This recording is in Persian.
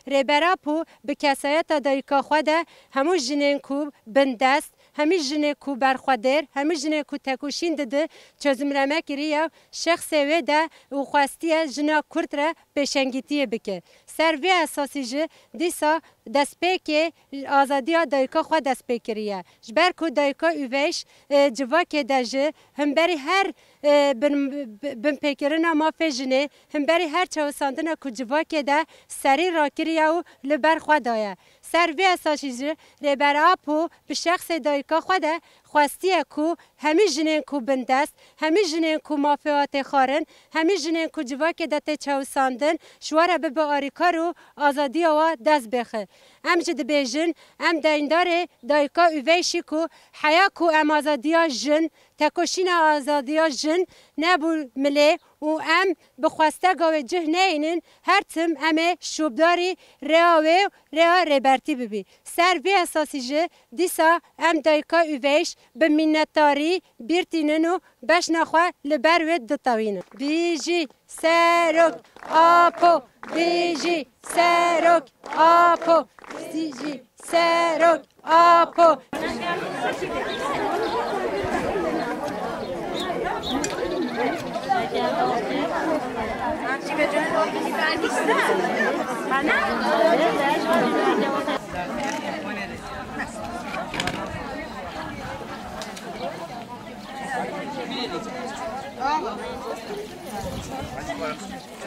ربراپو به کسایت دایکا خوده همو جنین کو بندست همی جنه کو برخوادر همی جنه کو تکوشین دده چزمرمه کریه شخص وده و خواستیه جنا کرد را پیشنگیتیه بکه سروی اساسی جه دیسا دست پیکه آزادی دایکا خود دست پیکریه جبر کو دایکا اویش جواکه دجه هم بری هر بن پیکرنا ما فجنه هم بری هر چوساندنا کو جواکه ده سری را کریه و لبر خودایه سروی اساسی جه ربر آپو به شخص دایکا خوده خواستیه کو همی جنین کو بندست همی جنین کو مافیات خارن همی جنین کو جواکه دت چوساندن شواره به آریکار و آزادی و دست بخه ام جد بیجن ام دیندار دایکا اویشی کو حیا کو ام آزادیا جن تکوشین آزادیا جن نبول ملی و ام بخواسته گاوه جه نینن هر تم امه شوبداری ریا ربرتی ببی سر وی اساسی جه دیسا ام دایکا اویش به منتاری بیرتینن و بش نخواه لبر وید دتاوینن بیجی سرک آپو بیجی سرک آپو بیجی سرک آپو Hadi bakalım.